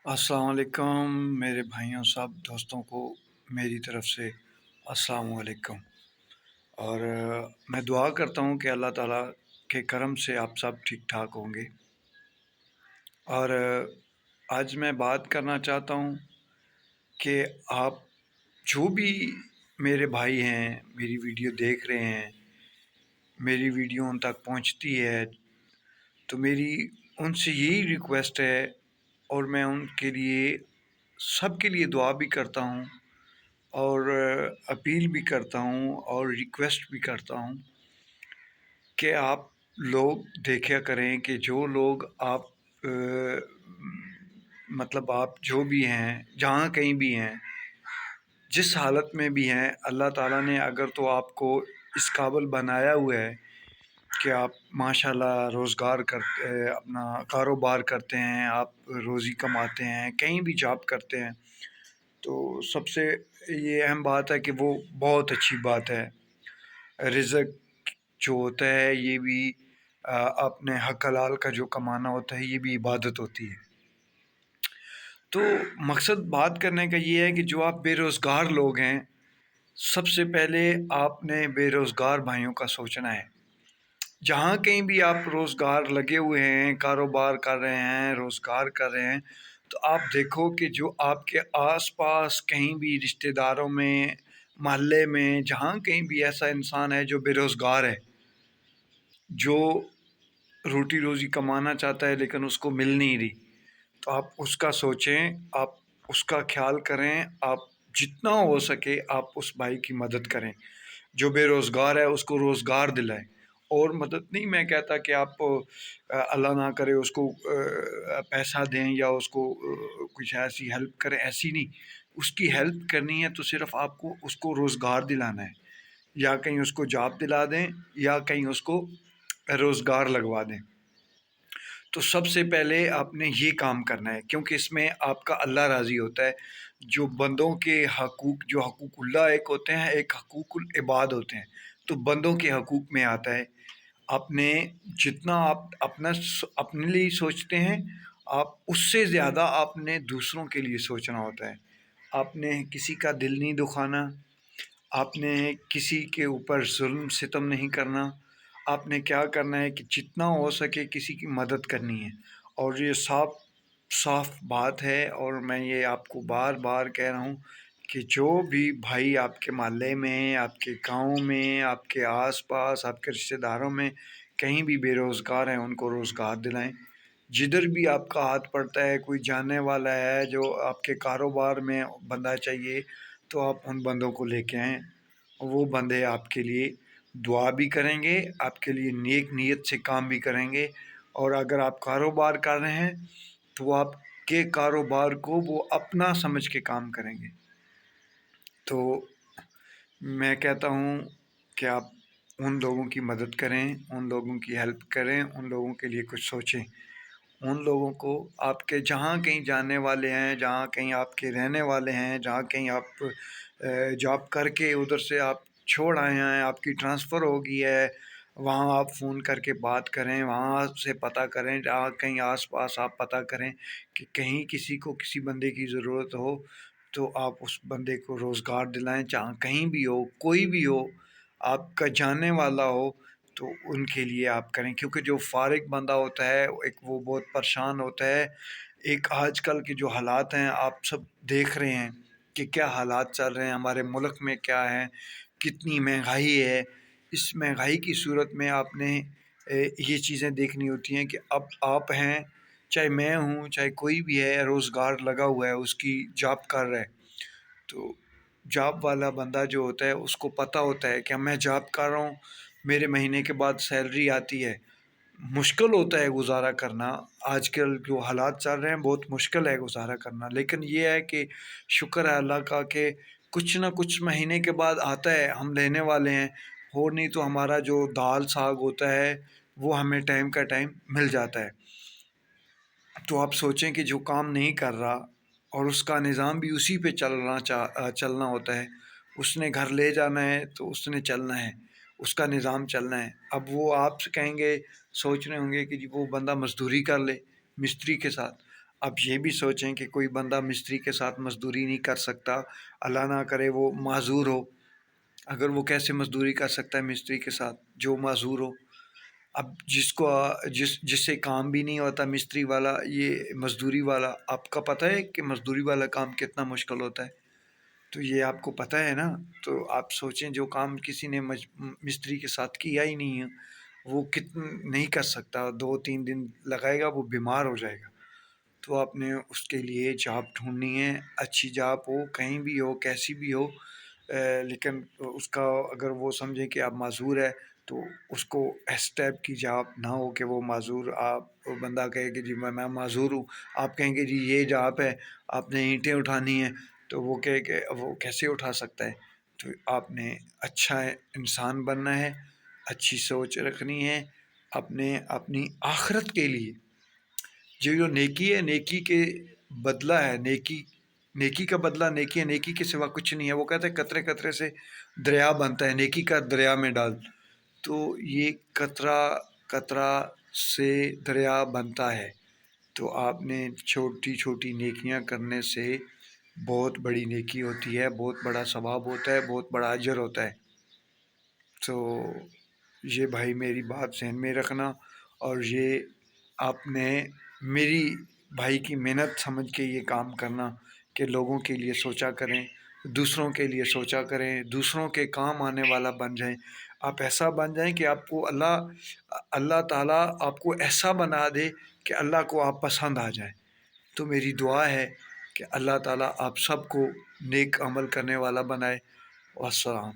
अस्सलाम वालेकुम मेरे भाइयों सब दोस्तों को मेरी तरफ से अस्सलाम वालेकुम। और मैं दुआ करता हूँ कि अल्लाह ताला के करम से आप सब ठीक ठाक होंगे। और आज मैं बात करना चाहता हूँ कि आप जो भी मेरे भाई हैं, मेरी वीडियो देख रहे हैं, मेरी वीडियो उन तक पहुँचती है, तो मेरी उनसे यही रिक्वेस्ट है और मैं उनके लिए सबके लिए दुआ भी करता हूँ और अपील भी करता हूँ और रिक्वेस्ट भी करता हूँ कि आप लोग देखा करें कि जो लोग आप मतलब आप जो भी हैं, जहाँ कहीं भी हैं, जिस हालत में भी हैं, अल्लाह ताला ने अगर तो आपको इस काबिल बनाया हुआ है कि आप माशाल्लाह रोज़गार करते अपना कारोबार करते हैं, आप रोज़ी कमाते हैं, कहीं भी जॉब करते हैं, तो सबसे ये अहम बात है कि वो बहुत अच्छी बात है। रिज़्क जो होता है ये भी अपने हक हलाल का जो कमाना होता है ये भी इबादत होती है। तो मकसद बात करने का ये है कि जो आप बेरोज़गार लोग हैं, सबसे पहले आपने बेरोज़गार भाइयों का सोचना है। जहाँ कहीं भी आप रोज़गार लगे हुए हैं, कारोबार कर रहे हैं, रोज़गार कर रहे हैं, तो आप देखो कि जो आपके आस-पास कहीं भी रिश्तेदारों में, मोहल्ले में, जहाँ कहीं भी ऐसा इंसान है जो बेरोज़गार है, जो रोटी-रोज़ी कमाना चाहता है लेकिन उसको मिल नहीं रही, तो आप उसका सोचें, आप उसका ख़्याल करें, आप जितना हो सके आप उस भाई की मदद करें। जो बेरोज़गार है उसको रोज़गार दिलाएँ। और मदद नहीं मैं कहता कि आप अल्लाह ना करे उसको पैसा दें या उसको कुछ ऐसी हेल्प करें, ऐसी नहीं। उसकी हेल्प करनी है तो सिर्फ़ आपको उसको रोज़गार दिलाना है, या कहीं उसको जॉब दिला दें या कहीं उसको रोज़गार लगवा दें। तो सबसे पहले आपने ये काम करना है क्योंकि इसमें आपका अल्लाह राज़ी होता है। जो बंदों के हकूक़ जो हकूक़ुल्लाह एक होते हैं, एक हकूक़ुल इबाद होते हैं। तो बंदों के हकूक़ में आता है, आपने जितना आप अपने लिए सोचते हैं, आप उससे ज़्यादा आपने दूसरों के लिए सोचना होता है। आपने किसी का दिल नहीं दुखाना, आपने किसी के ऊपर ज़ुल्म-सितम नहीं करना, आपने क्या करना है कि जितना हो सके किसी की मदद करनी है। और ये साफ़ बात है और मैं ये आपको बार-बार कह रहा हूँ कि जो भी भाई आपके मोहल्ले में, आपके गाँव में, आपके आस-पास, आपके रिश्तेदारों में कहीं भी बेरोज़गार हैं, उनको रोज़गार दिलाएँ। जिधर भी आपका हाथ पड़ता है, कोई जानने वाला है जो आपके कारोबार में बंदा चाहिए, तो आप उन बंदों को लेके आएँ। वो बंदे आपके लिए दुआ भी करेंगे, आपके लिए नेक नीयत से काम भी करेंगे। और अगर आप कारोबार कर रहे हैं, तो वो आपके कारोबार को वो अपना समझ के काम करेंगे। तो मैं कहता हूँ कि आप उन लोगों की मदद करें, उन लोगों की हेल्प करें, उन लोगों के लिए कुछ सोचें। उन लोगों को आपके जहाँ कहीं जानने वाले हैं, जहाँ कहीं आपके रहने वाले हैं, जहाँ कहीं आप जॉब करके उधर से आप छोड़ आए हैं, आपकी ट्रांसफ़र हो गई है, वहाँ आप फ़ोन करके बात करें, वहाँ से पता करें, जहाँ कहीं आस-पास आप पता करें कि कहीं किसी को किसी बंदे की ज़रूरत हो, तो आप उस बंदे को रोज़गार दिलाएँ, जहाँ कहीं भी हो, कोई भी हो, आपका जानने वाला हो, तो उनके लिए आप करें। क्योंकि जो फ़ारिग बंदा होता है, एक वो बहुत परेशान होता है। एक आजकल के जो हालात हैं, आप सब देख रहे हैं कि क्या हालात चल रहे हैं, हमारे मुल्क में क्या है, कितनी महंगाई है। इस महंगाई की सूरत में आपने ये चीज़ें देखनी होती हैं कि अब आप हैं, चाहे मैं हूँ, चाहे कोई भी है, रोज़गार लगा हुआ है, उसकी जॉब कर रहा है। तो जॉब वाला बंदा जो होता है उसको पता होता है कि मैं जॉब कर रहा हूँ, मेरे महीने के बाद सैलरी आती है। मुश्किल होता है गुज़ारा करना, आजकल जो हालात चल रहे हैं बहुत मुश्किल है गुज़ारा करना, लेकिन ये है कि शुक्र है अल्लाह का कि कुछ न कुछ महीने के बाद आता है, हम लेने वाले हैं। और नहीं तो हमारा जो दाल-साग होता है, वो हमें टाइम का टाइम मिल जाता है। तो आप सोचें कि जो काम नहीं कर रहा और उसका निज़ाम भी उसी पे चलना होता है। उसने घर ले जाना है तो उसने चलना है, उसका निज़ाम चलना है। अब वो आपसे कहेंगे, सोच रहे होंगे कि जी वो बंदा मज़दूरी कर ले मिस्त्री के साथ। आप ये भी सोचें कि कोई बंदा मिस्त्री के साथ मज़दूरी नहीं कर सकता, अल्लाह ना करे वो माज़ूर हो। अगर वो कैसे मज़दूरी कर सकता है मिस्त्री के साथ जो माज़ूर हो? अब जिससे काम भी नहीं होता मिस्त्री वाला, ये मज़दूरी वाला, आपका पता है कि मज़दूरी वाला काम कितना मुश्किल होता है? तो ये आपको पता है ना? तो आप सोचें जो काम किसी ने मिस्त्री के साथ किया ही नहीं है, वो नहीं कर सकता, 2-3 दिन लगाएगा, वो बीमार हो जाएगा। तो आपने उसके लिए जॉब ढूँढनी है, अच्छी जॉब हो, कहीं भी हो, कैसी भी हो, लेकिन उसका अगर वो समझे कि आप माज़ूर है, तो उसको इस टाइप की जॉब ना हो कि वो माज़ूर, आप वो बंदा कहे कि जी मैं माज़ूर हूँ, आप कहेंगे जी ये जॉब है, आपने ईंटें उठानी हैं, तो वो कहे कि वो कैसे उठा सकता है? तो आपने अच्छा इंसान बनना है, अच्छी सोच रखनी है, अपने अपनी आखिरत के लिए। जो नेकी है, नेकी के बदला है, नेकी नेकी का बदला नेकी है, नेकी के सिवा कुछ नहीं है। वो कहते हैं कतरे कतरे से दरिया बनता है, नेकी का दरिया में डाल। तो ये कतरा कतरा से दरिया बनता है। तो आपने छोटी छोटी नेकियां करने से बहुत बड़ी नेकी होती है, बहुत बड़ा सवाब होता है, बहुत बड़ा अजर होता है। तो ये भाई मेरी बात ज़हन में रखना, और ये आपने मेरी भाई की मेहनत समझ के ये काम करना कि लोगों के लिए सोचा करें, दूसरों के लिए सोचा करें, दूसरों के काम आने वाला बन जाएं। आप ऐसा बन जाएं कि आपको अल्लाह ताला आपको ऐसा बना दे कि अल्लाह को आप पसंद आ जाए। तो मेरी दुआ है कि अल्लाह ताला आप सबको नेक अमल करने वाला बनाए। वस्सलाम।